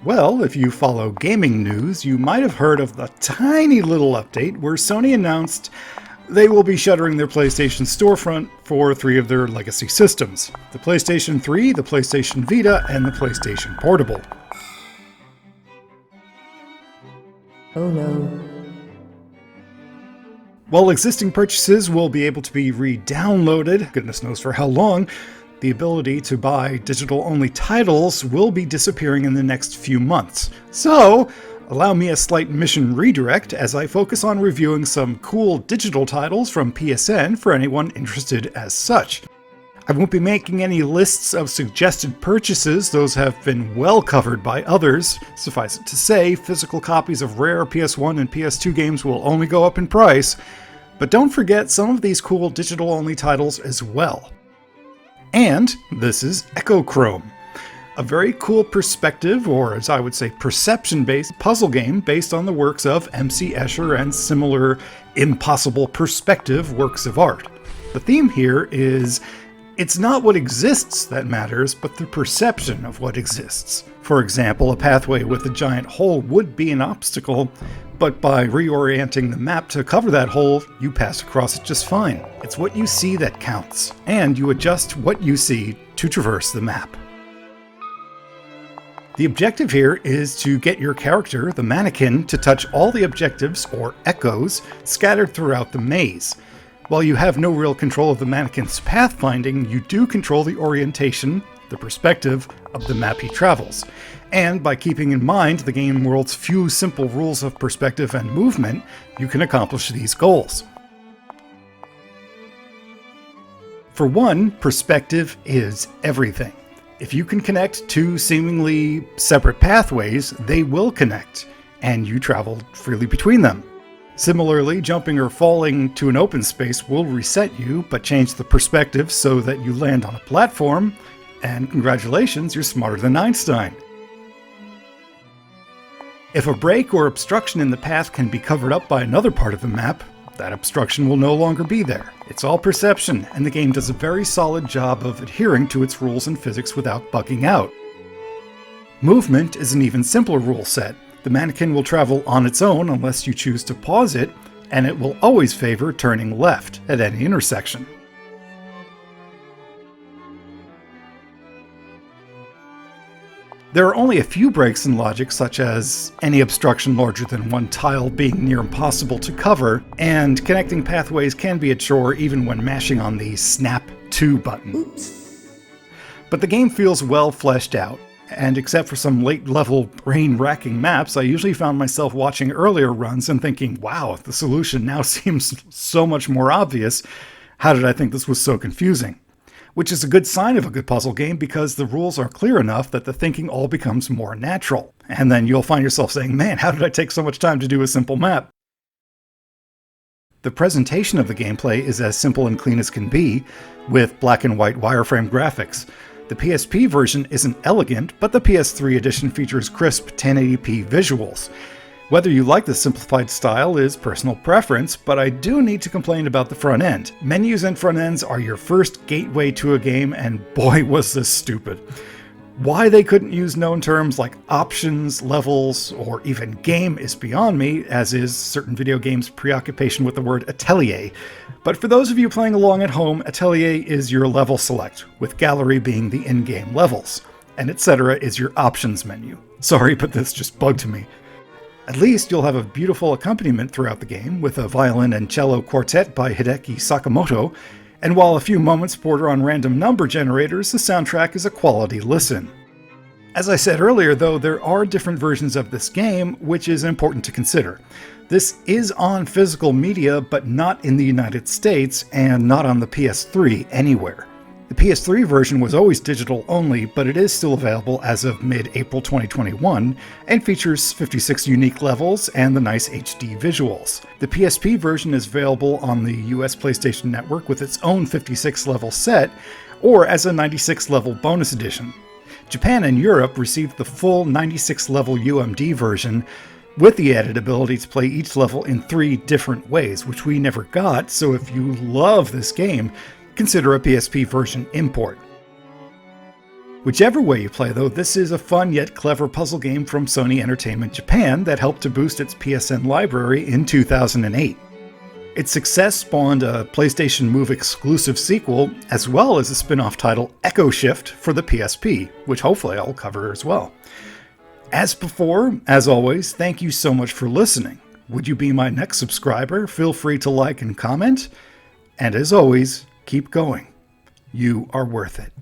Well, if you follow gaming news, you might have heard of the tiny little update where Sony announced they will be shuttering their PlayStation storefront for 3 of their legacy systems: the PlayStation 3, the PlayStation Vita, and the PlayStation Portable. Oh no. While existing purchases will be able to be re-downloaded, goodness knows for how long, the ability to buy digital-only titles will be disappearing in the next few months. So, allow me a slight mission redirect as I focus on reviewing some cool digital titles from PSN for anyone interested as such. I won't be making any lists of suggested purchases, those have been well covered by others. Suffice it to say, physical copies of rare PS1 and PS2 games will only go up in price, but don't forget some of these cool digital-only titles as well. And this is Echochrome, a very cool perspective, or as I would say perception-based puzzle game based on the works of M.C. Escher and similar impossible perspective works of art. The theme here is, it's not what exists that matters, but the perception of what exists. For example, a pathway with a giant hole would be an obstacle, but by reorienting the map to cover that hole, you pass across it just fine. It's what you see that counts, and you adjust what you see to traverse the map. The objective here is to get your character, the mannequin, to touch all the objectives, or echoes, scattered throughout the maze. While you have no real control of the mannequin's pathfinding, you do control the orientation, the perspective, of the map he travels. And by keeping in mind the game world's few simple rules of perspective and movement, you can accomplish these goals. For one, perspective is everything. If you can connect two seemingly separate pathways, they will connect, and you travel freely between them. Similarly, jumping or falling to an open space will reset you, but change the perspective so that you land on a platform, and congratulations, you're smarter than Einstein. If a break or obstruction in the path can be covered up by another part of the map, that obstruction will no longer be there. It's all perception, and the game does a very solid job of adhering to its rules and physics without bugging out. Movement is an even simpler rule set. The mannequin will travel on its own unless you choose to pause it, and it will always favor turning left at any intersection. There are only a few breaks in logic, such as any obstruction larger than one tile being near impossible to cover, and connecting pathways can be a chore even when mashing on the Snap to button. Oops. But the game feels well fleshed out. And except for some late-level brain-racking maps, I usually found myself watching earlier runs and thinking, wow, the solution now seems so much more obvious. How did I think this was so confusing? Which is a good sign of a good puzzle game because the rules are clear enough that the thinking all becomes more natural. And then you'll find yourself saying, man, how did I take so much time to do a simple map? The presentation of the gameplay is as simple and clean as can be, with black and white wireframe graphics. The PSP version isn't elegant, but the PS3 edition features crisp 1080p visuals. Whether you like the simplified style is personal preference, but I do need to complain about the front end. Menus and front ends are your first gateway to a game, and boy was this stupid. Why they couldn't use known terms like options, levels, or even game is beyond me, as is certain video games' preoccupation with the word atelier. But for those of you playing along at home, atelier is your level select, with gallery being the in-game levels, and etc. is your options menu. Sorry, but this just bugged me. At least you'll have a beautiful accompaniment throughout the game, with a violin and cello quartet by Hideki Sakamoto, and while a few moments border on random number generators, the soundtrack is a quality listen. As I said earlier, though, there are different versions of this game, which is important to consider. This is on physical media, but not in the United States, and not on the PS3 anywhere. The PS3 version was always digital only, but it is still available as of mid-April 2021, and features 56 unique levels and the nice HD visuals. The PSP version is available on the US PlayStation Network with its own 56-level set, or as a 96-level bonus edition. Japan and Europe received the full 96-level UMD version, with the added ability to play each level in 3 different ways, which we never got, so if you love this game, consider a PSP version import. Whichever way you play, though, this is a fun yet clever puzzle game from Sony Entertainment Japan that helped to boost its PSN library in 2008. Its success spawned a PlayStation Move exclusive sequel, as well as a spin-off title, Echo Shift, for the PSP, which hopefully I'll cover as well. As before, as always, thank you so much for listening. Would you be my next subscriber? Feel free to like and comment. And as always, keep going. You are worth it.